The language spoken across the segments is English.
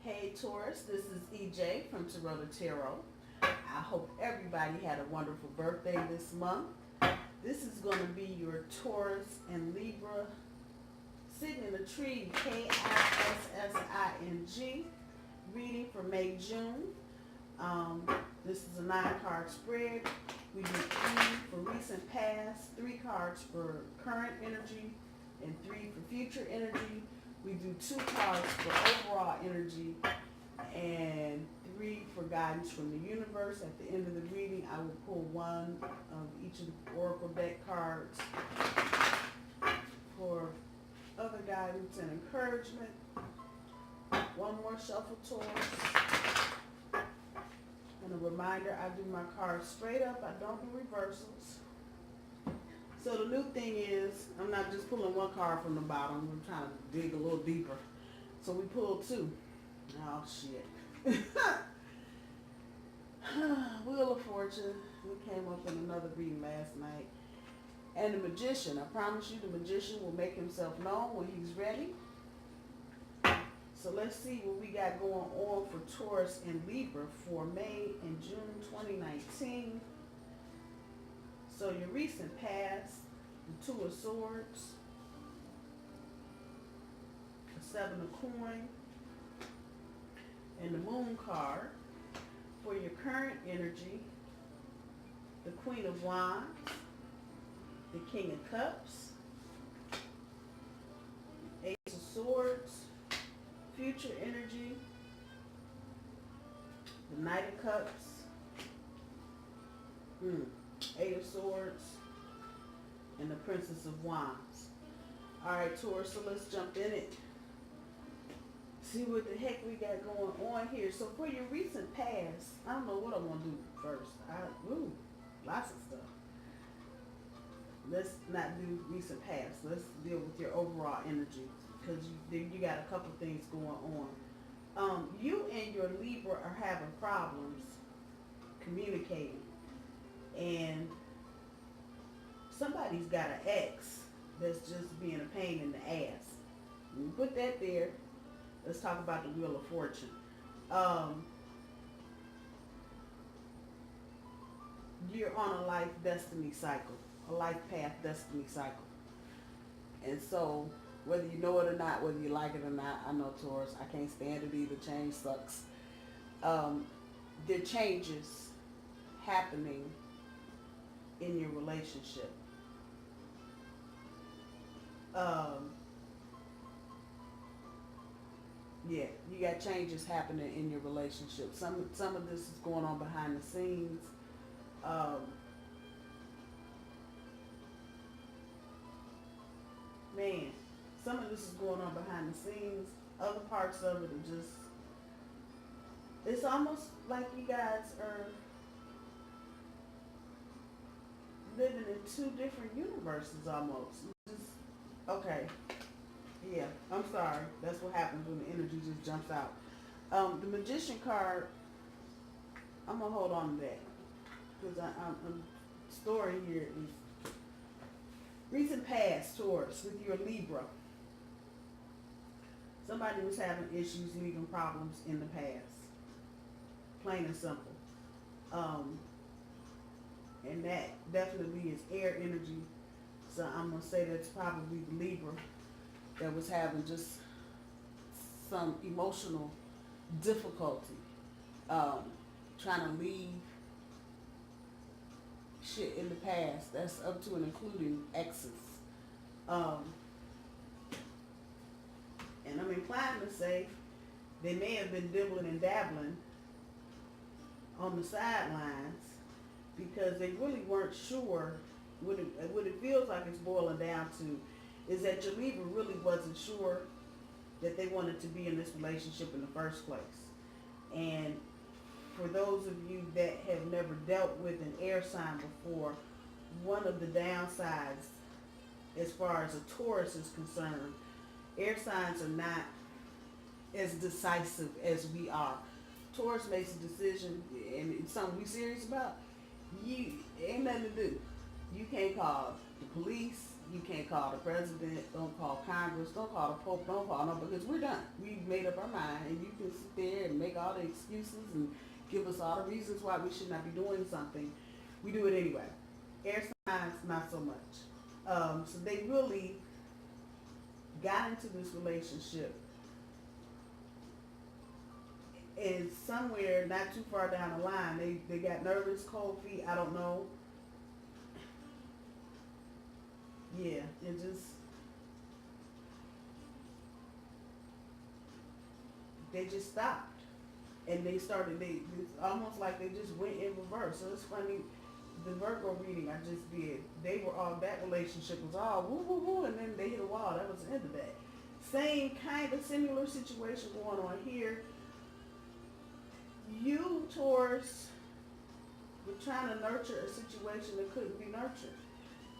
Hey Taurus, this is EJ from Taurota Tarot. I hope everybody had a wonderful birthday this month. This is going to be your Taurus and Libra sitting in a tree, Kissing reading for May, June. This is a 9-card spread. We do 3 for recent past, 3 cards for current energy, and 3 for future energy. We do 2 cards for overall energy and 3 for guidance from the universe. At the end of the reading, I will pull one of each of the oracle deck cards for other guidance and encouragement. One more shuffle, Taurus. And a reminder, I do my cards straight up. I don't do reversals. So the new thing is, I'm not just pulling one card from the bottom. I'm trying to dig a little deeper. So we pulled 2. Oh, shit. Wheel of Fortune. We came up in another reading last night. And the Magician. I promise you the Magician will make himself known when he's ready. So let's see what we got going on for Taurus and Libra for May and June 2019. So your recent past, the 2 of Swords, the 7 of Coin, and the Moon card. For your current energy, the Queen of Wands, the King of Cups, Ace of Swords, future energy, the Knight of Cups, 8 of Swords, and the Princess of Wands. Alright, Taurus, so let's jump in it. See what the heck we got going on here. So for your recent past, I don't know what I want to do first. Lots of stuff. Let's not do recent past. Let's deal with your overall energy, because you got a couple things going on. You and your Libra are having problems communicating, and somebody's got an ex that's just being a pain in the ass. You put that there. Let's talk about the Wheel of Fortune. You're on a life destiny cycle, a life path destiny cycle. And so whether you know it or not, whether you like it or not, I know, Taurus, I can't stand it either. Change sucks. There are changes happening in your relationship. Yeah, you got changes happening in your relationship. Some of this is going on behind the scenes. Some of this is going on behind the scenes. Other parts of it are just, it's almost like you guys are living in 2 different universes almost. Okay. Yeah, I'm sorry. That's what happens when the energy just jumps out. The Magician card, I'm going to hold on to that, because the story here is recent past, Taurus, with your Libra. Somebody was having issues, leaving problems in the past. Plain and simple. And that definitely is air energy. So I'm going to say that's probably the Libra that was having just some emotional difficulty, trying to leave shit in the past. That's up to and including exes. And I'm inclined to say they may have been dibbling and dabbling on the sidelines, because they really weren't sure. What it feels like it's boiling down to is that your Libra really wasn't sure that they wanted to be in this relationship in the first place. And for those of you that have never dealt with an air sign before, one of the downsides as far as a Taurus is concerned, air signs are not as decisive as we are. Taurus makes a decision, and it's something we serious about. You ain't nothing to do. You can't call the police. You can't call the president, don't call Congress, don't call the Pope, don't call no, because we're done. We've made up our mind, and you can sit there and make all the excuses and give us all the reasons why we should not be doing something. We do it anyway. Air signs, not so much. So they really got into this relationship, and somewhere not too far down the line, they got nervous, cold feet, I don't know. Yeah, it just, they just stopped. And they started, it's almost like they just went in reverse. So it's funny, the Virgo reading I just did, they were all, that relationship was all woo woo woo, and then they hit a wall. That was the end of that. Same kind of similar situation going on here. You, Taurus, were trying to nurture a situation that couldn't be nurtured.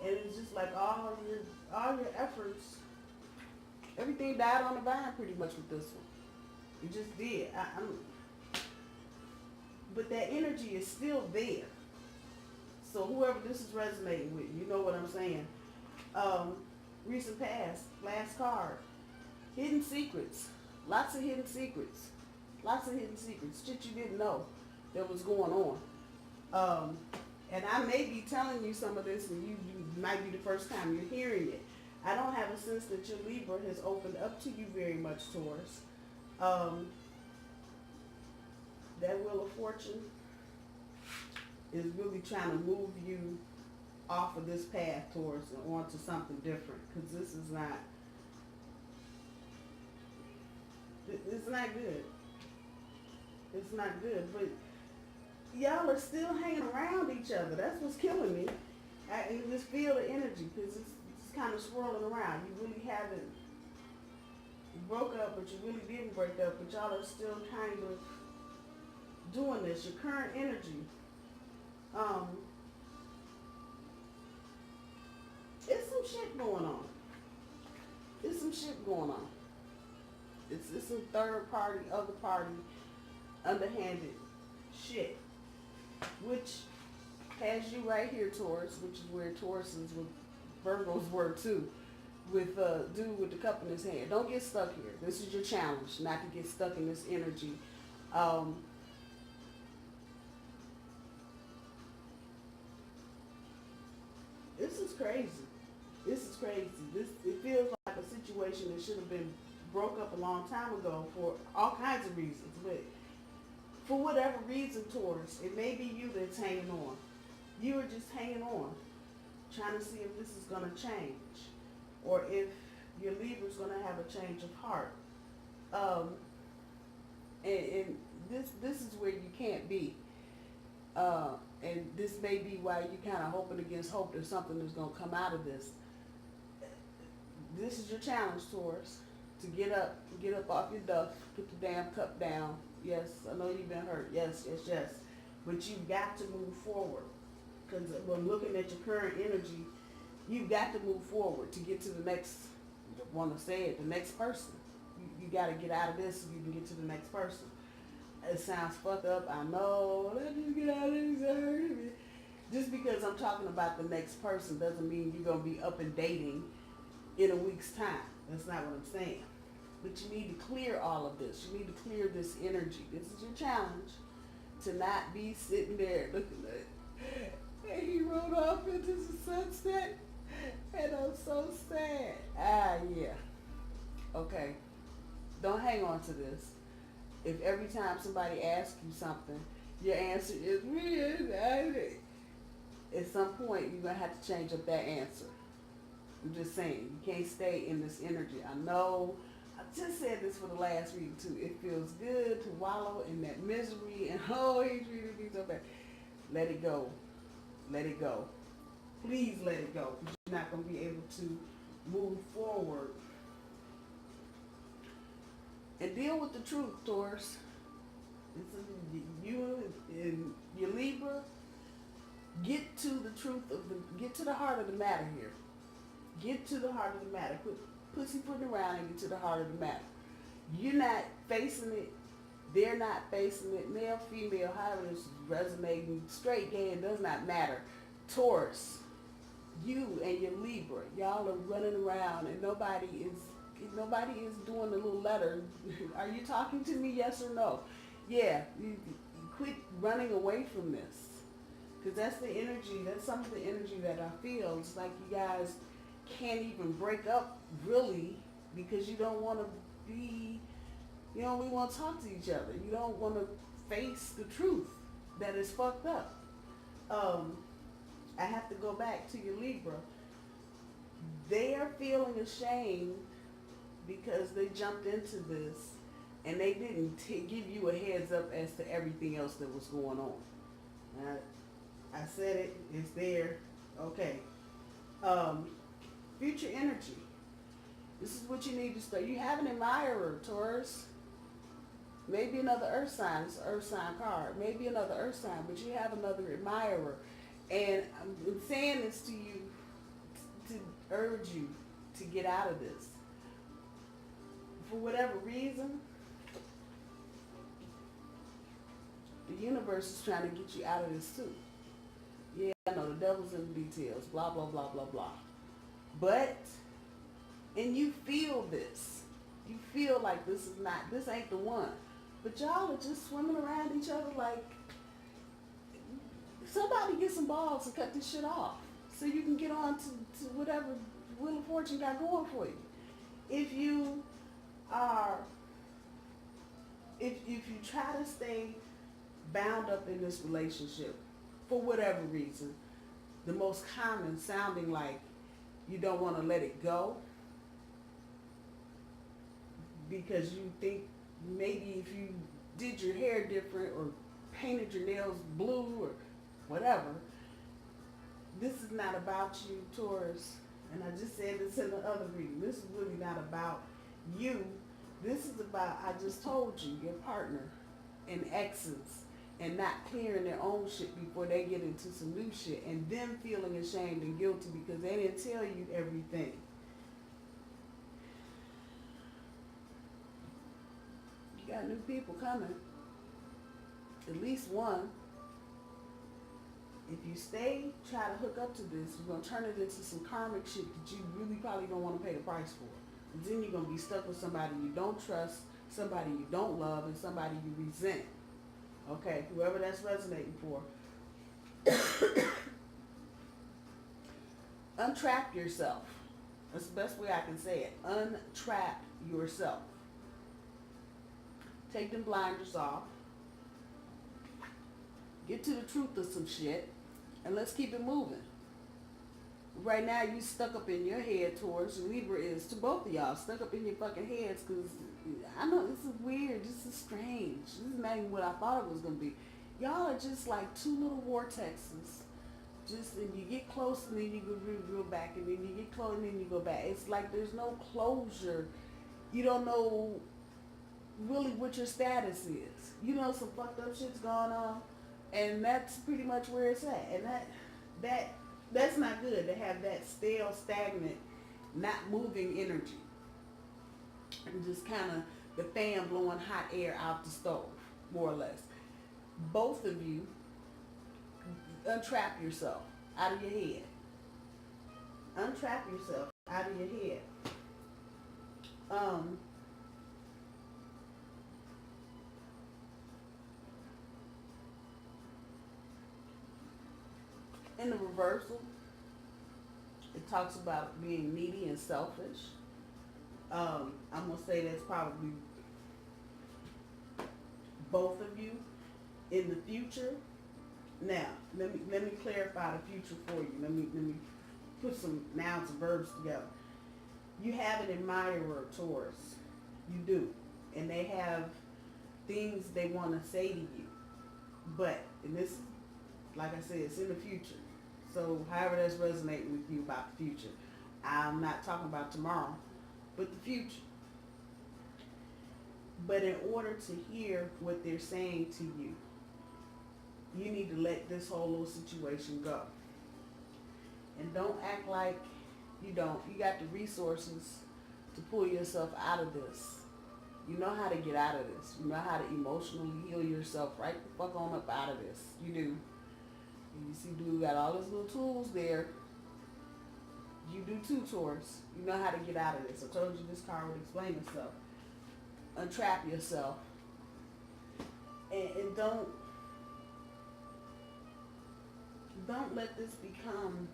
And it's just like all your efforts, everything died on the vine pretty much with this one. It just did. But that energy is still there. So whoever this is resonating with, you know what I'm saying. Recent past, last card. Hidden secrets. Lots of hidden secrets. Lots of hidden secrets. Shit you didn't know that was going on. And I may be telling you some of this, and you might be the first time you're hearing it. I don't have a sense that your Libra has opened up to you very much, Taurus. That Wheel of Fortune is really trying to move you off of this path, Taurus, and onto something different. Because this is not, it's not good. It's not good, but y'all are still hanging around each other. That's what's killing me. I can just feel the energy, because it's kind of swirling around. You really haven't broke up, but you really didn't break up, but y'all are still kind of doing this. Your current energy, it's some shit going on. It's some shit going on. It's some third party, other party, underhanded shit, which has you right here, Taurus, which is where Tauruses with Virgos were too, with dude with the cup in his hand. Don't get stuck here. This is your challenge, not to get stuck in this energy. This is crazy. This is crazy. It feels like a situation that should have been broke up a long time ago for all kinds of reasons, but for whatever reason, Taurus, it may be you that's hanging on. You are just hanging on, trying to see if this is going to change, or if your Libra's going to have a change of heart. And this is where you can't be. And this may be why you're kind of hoping against hope that something is going to come out of this. This is your challenge, Taurus, to get up off your duff, put the damn cup down. Yes, I know you've been hurt. Yes. But you've got to move forward. Because when looking at your current energy, you've got to move forward to get to the next, I want to say it, the next person. You got to get out of this so you can get to the next person. It sounds fucked up, I know. Let me get out of this. Just because I'm talking about the next person doesn't mean you're going to be up and dating in a week's time. That's not what I'm saying. But you need to clear all of this. You need to clear this energy. This is your challenge, to not be sitting there looking at, and he rode off into the sunset, and I'm so sad. Yeah. Okay. Don't hang on to this. If every time somebody asks you something, your answer is at some point you're going to have to change up that answer. I'm just saying, you can't stay in this energy. I know, I just said this for the last reading too. It feels good to wallow in that misery and, oh, he treated me so bad. Let it go. Let it go. Please let it go, because you're not going to be able to move forward. And deal with the truth, Taurus. You and your Libra, get to the truth get to the heart of the matter here. Get to the heart of the matter. Quit pussyfooting around and get to the heart of the matter. You're not facing it. They're not facing it. Male, female, however it's resonating, straight, gay, it does not matter. Taurus, You and your Libra, y'all are running around and nobody is doing the little letter. Are you talking to me? Yes or no? Yeah, you quit running away from this. Because that's the energy, that's some of the energy that I feel. It's like you guys can't even break up really because you don't want to be, you don't really want to talk to each other. You don't want to face the truth that is fucked up. I have to go back to your Libra. They are feeling ashamed because they jumped into this and they didn't give you a heads up as to everything else that was going on. I said it, it's there. Okay. Future energy. This is what you need to start. You have an admirer, Taurus. Maybe another earth sign. It's an earth sign card. Maybe another earth sign, but you have another admirer. And I'm saying this to you to urge you to get out of this. For whatever reason, the universe is trying to get you out of this too. Yeah, I know the devil's in the details, blah, blah, blah, blah, blah. But, and you feel this. You feel like this ain't the one. But y'all are just swimming around each other like, somebody get some balls and cut this shit off so you can get on to whatever Wheel of Fortune got going for you. If you try to stay bound up in this relationship for whatever reason, the most common sounding like you don't want to let it go because you think maybe if you did your hair different or painted your nails blue or whatever, this is not about you, Taurus. And I just said this in the other reading. This is really not about you. This is about, I just told you, your partner and exes and not clearing their own shit before they get into some new shit and them feeling ashamed and guilty because they didn't tell you everything. You got new people coming. At least one. If you try to hook up to this, you're going to turn it into some karmic shit that you really probably don't want to pay the price for. And then you're going to be stuck with somebody you don't trust, somebody you don't love, and somebody you resent. Okay, whoever that's resonating for. Untrap yourself. That's the best way I can say it. Untrap yourself. Take them blinders off. Get to the truth of some shit. And let's keep it moving. Right now, you stuck up in your head, Taurus. Libra is to both of y'all stuck up in your fucking heads because I know this is weird. This is strange. This is not even what I thought it was going to be. Y'all are just like two little vortexes. And you get close and then you go real back and then you get close and then you go back. It's like there's no closure. You don't know really what your status is. You know some fucked up shit's going on. And that's pretty much where it's at. And that's not good to have that stale, stagnant, not moving energy. And just kind of the fan blowing hot air out the stove, more or less. Both of you, untrap yourself out of your head. Untrap yourself out of your head. In the reversal, it talks about being needy and selfish. I'm going to say that's probably both of you in the future. Now, let me clarify the future for you. Let me put some nouns and verbs together. You have an admirer, Taurus. You do. And they have things they want to say to you. But, and this, like I said, it's in the future. So however that's resonating with you about the future. I'm not talking about tomorrow, but the future. But in order to hear what they're saying to you, you need to let this whole little situation go. And don't act like you don't. You got the resources to pull yourself out of this. You know how to get out of this. You know how to emotionally heal yourself right the fuck on up out of this. You do. You see Blue got all his little tools there. You do too, Taurus. You know how to get out of this. I told you this card would explain itself. Untrap yourself. And don't let this become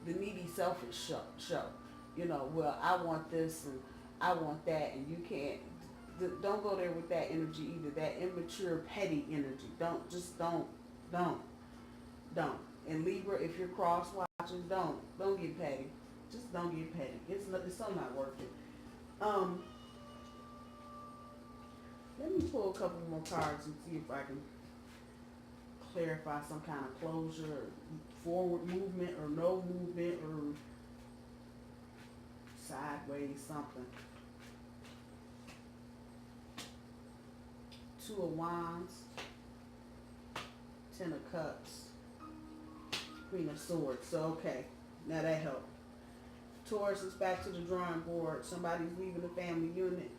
the needy, selfish show. You know, well, I want this and I want that, and you can't. Don't go there with that energy either. That immature, petty energy. Don't. And Libra, if you're cross watching, don't get petty. Just don't get petty. It's so not worth it. Let me pull a couple more cards and see if I can clarify some kind of closure, or forward movement, or no movement, or sideways something. Two of Wands, Ten of Cups, Queen of Swords. So, okay, now that helped. Taurus is back to the drawing board. Somebody's leaving the family unit.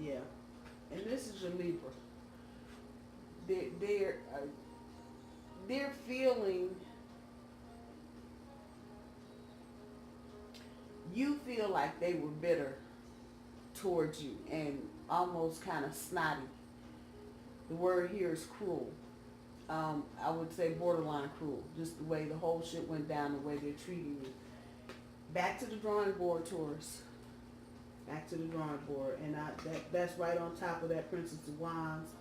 Yeah, and this is your Libra. They're feeling. You feel like they were bitter towards you and almost kind of snotty. The word here is cruel. I would say borderline cruel. Just the way the whole shit went down, the way they're treating you. Back to the drawing board, Taurus. Back to the drawing board. And that's right on top of that Princess of Wands.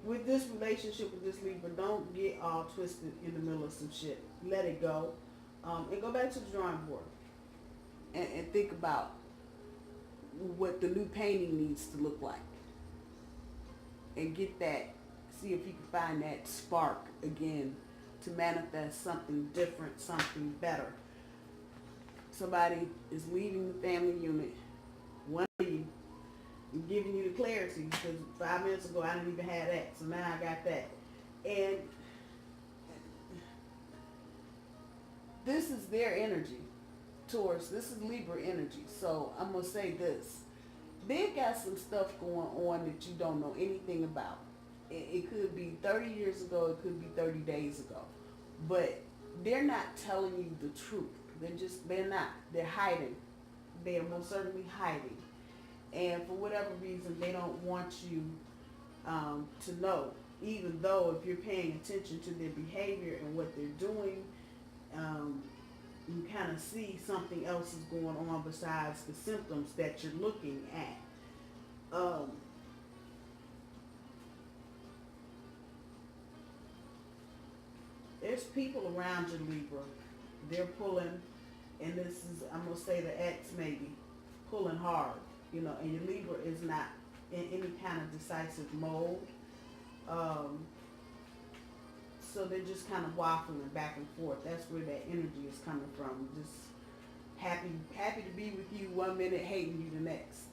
With this relationship with this Libra, don't get all twisted in the middle of some shit. Let it go. And go back to the drawing board. And think about what the new painting needs to look like. And get that, see if you can find that spark again to manifest something different, something better. Somebody is leaving the family unit. One of you, I'm giving you the clarity because 5 minutes ago I didn't even have that. So now I got that. And this is their energy, Taurus. This is Libra energy. So I'm going to say this. They've got some stuff going on that you don't know anything about. It could be 30 years ago. It could be 30 days ago. But they're not telling you the truth. They're not. They're hiding. They are most certainly hiding. And for whatever reason, they don't want you to know. Even though if you're paying attention to their behavior and what they're doing, you kind of see something else is going on besides the symptoms that you're looking at. There's people around you, Libra. They're pulling, and this is, I'm going to say the X maybe, pulling hard, you know, and your Libra is not in any kind of decisive mode. So they're just kind of waffling back and forth. That's where that energy is coming from. Just happy to be with you 1 minute, hating you the next.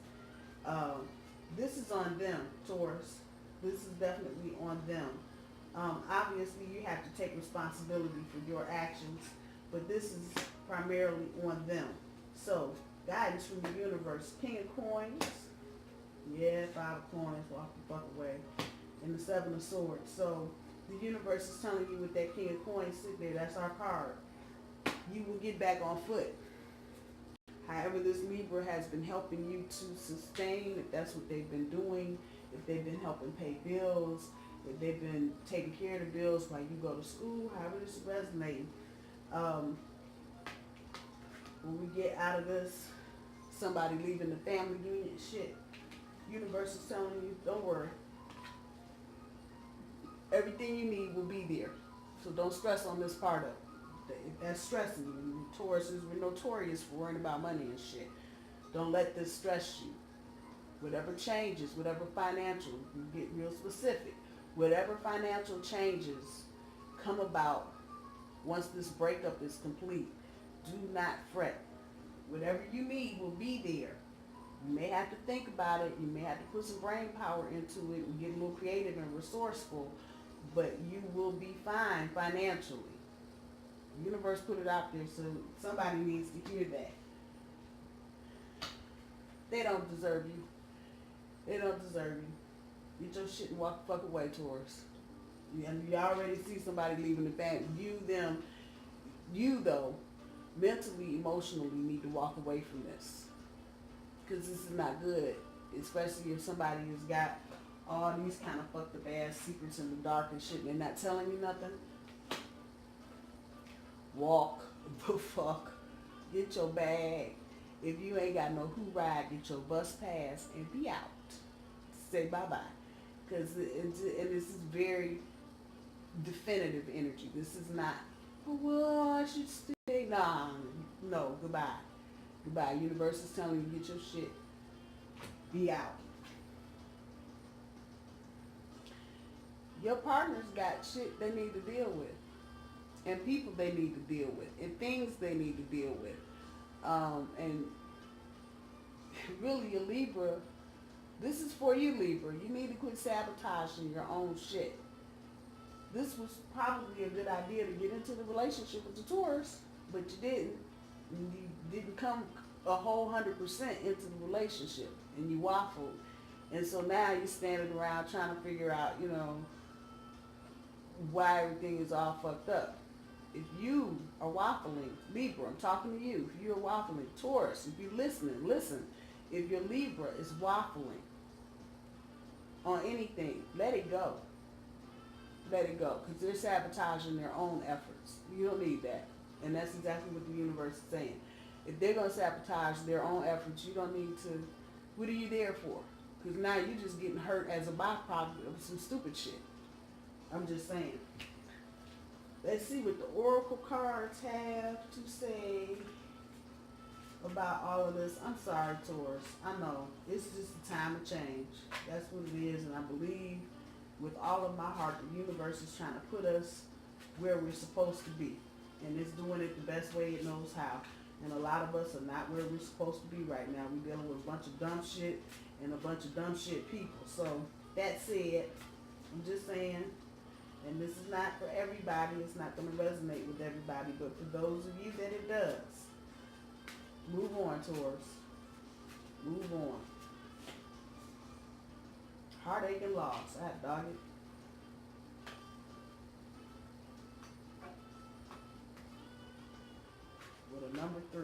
This is on them, Taurus. This is definitely on them. Obviously, you have to take responsibility for your actions, but this is primarily on them. So, guidance from the universe. King of Coins. Yeah, 5 of Coins. Walk the fuck away. And the 7 of Swords. So, the universe is telling you with that King of Coins, sit there, that's our card. You will get back on foot. However, this Libra has been helping you to sustain, if that's what they've been doing, if they've been helping pay bills, if they've been taking care of the bills while you go to school, however this is resonating. When we get out of this, somebody leaving the family unit, shit, universe is telling you, don't worry. Everything you need will be there. So don't stress on this part of it. If that's stressing you, Tauruses, we're notorious for worrying about money and shit. Don't let this stress you. Whatever changes, whatever financial, you get real specific. Whatever financial changes come about once this breakup is complete, do not fret. Whatever you need will be there. You may have to think about it. You may have to put some brain power into it and get a little creative and resourceful, but you will be fine financially. The universe put it out there, so somebody needs to hear that. They don't deserve you. They don't deserve you. Get your shit and walk the fuck away, Taurus. And you already see somebody leaving the family. You though, mentally, emotionally need to walk away from this. Because this is not good. Especially if somebody has got all these kind of fucked up ass secrets in the dark and shit and they're not telling you nothing. Walk the fuck. Get your bag. If you ain't got no who ride, get your bus pass and be out. Say bye-bye. Because this is very definitive energy. This is not, oh, well, I should stay. Nah, no, goodbye. Goodbye. Universe is telling you, get your shit. Be out. Your partner's got shit they need to deal with. And people they need to deal with. And things they need to deal with. And really, a Libra, this is for you, Libra. You need to quit sabotaging your own shit. This was probably a good idea to get into the relationship with the Taurus, but you didn't. You didn't come a whole 100% into the relationship, and you waffled. And so now you're standing around trying to figure out, why everything is all fucked up. If you are waffling, Libra, I'm talking to you. If you're waffling, Taurus, if you're listening, listen. If your Libra is waffling on anything, let it go. Let it go, because they're sabotaging their own efforts. You don't need that. And that's exactly what the universe is saying. If they're going to sabotage their own efforts, you don't need to. What are you there for? Because now you're just getting hurt as a byproduct of some stupid shit. I'm just saying. Let's see what the oracle cards have to say about all of this. I'm sorry, Taurus. I know. It's just a time of change. That's what it is. And I believe with all of my heart, the universe is trying to put us where we're supposed to be. And it's doing it the best way it knows how. And a lot of us are not where we're supposed to be right now. We're dealing with a bunch of dumb shit and a bunch of dumb shit people. So that said, I'm just saying, and this is not for everybody. It's not going to resonate with everybody. But for those of you that it does, move on, Taurus. Move on. Heartache and loss. I dog it. With a number 3.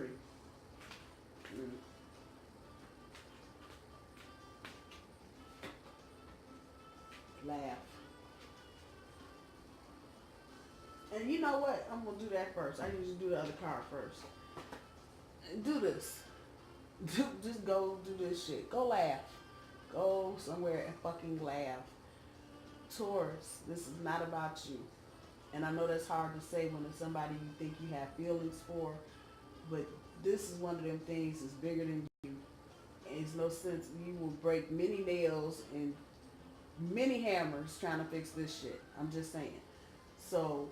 Laugh. And you know what? I'm going to do that first. I usually do the other card first. Do this. Just go do this shit. Go laugh. Go somewhere and fucking laugh. Taurus, this is not about you. And I know that's hard to say when it's somebody you think you have feelings for, but this is one of them things that's bigger than you. And it's no sense. You will break many nails and many hammers trying to fix this shit. I'm just saying. So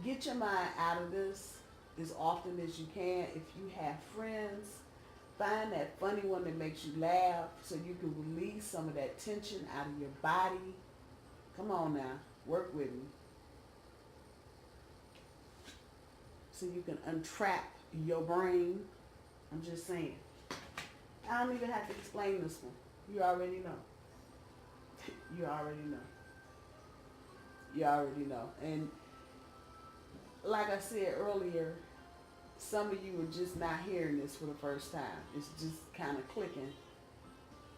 get your mind out of this as often as you can. If you have friends, find that funny one that makes you laugh so you can release some of that tension out of your body. Come on now, work with me. So you can untrap your brain. I'm just saying. I don't even have to explain this one. You already know. You already know. You already know. And like I said earlier, some of you are just not hearing this for the first time. It's just kind of clicking.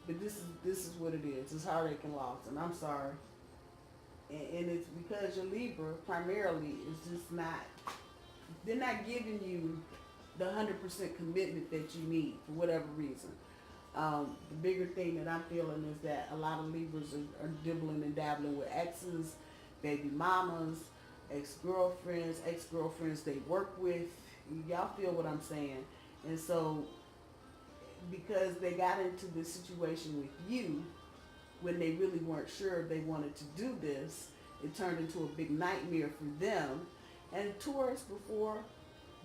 But this is what it is. It's heartache and loss. And I'm sorry. And it's because your Libra primarily is just not, they're not giving you the 100% commitment that you need for whatever reason. The bigger thing that I'm feeling is that a lot of Libras are dibbling and dabbling with exes, baby mamas, ex-girlfriends they work with. Y'all feel what I'm saying? And so, because they got into this situation with you, when they really weren't sure if they wanted to do this, it turned into a big nightmare for them. And Taurus, before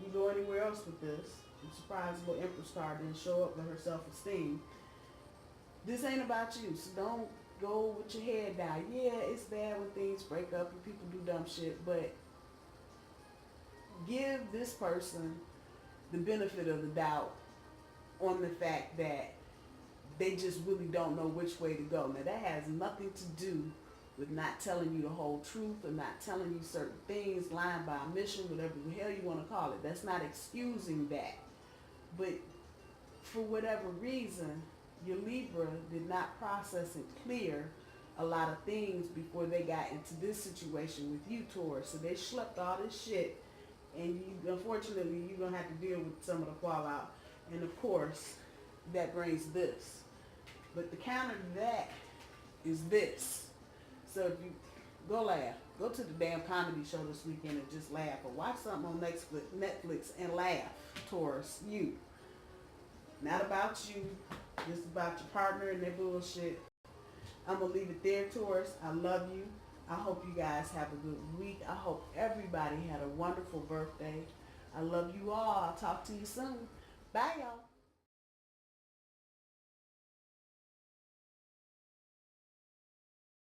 we go anywhere else with this, I'm surprised the little Empress card didn't show up for her self-esteem. This ain't about you, so don't go with your head down. Yeah, it's bad when things break up and people do dumb shit, but give this person the benefit of the doubt on the fact that they just really don't know which way to go. Now that has nothing to do with not telling you the whole truth or not telling you certain things, lying by omission, whatever the hell you want to call it. That's not excusing that. But for whatever reason, your Libra did not process and clear a lot of things before they got into this situation with you, Taurus. So they schlepped all this shit, and you, unfortunately, you're going to have to deal with some of the fallout. And of course, that brings this. But the counter to that is this. So if you go laugh, go to the damn comedy show this weekend and just laugh, or watch something on Netflix and laugh, Taurus. You. Not about you, just about your partner and their bullshit. I'm going to leave it there, Taurus. I love you. I hope you guys have a good week. I hope everybody had a wonderful birthday. I love you all. I'll talk to you soon. Bye, y'all.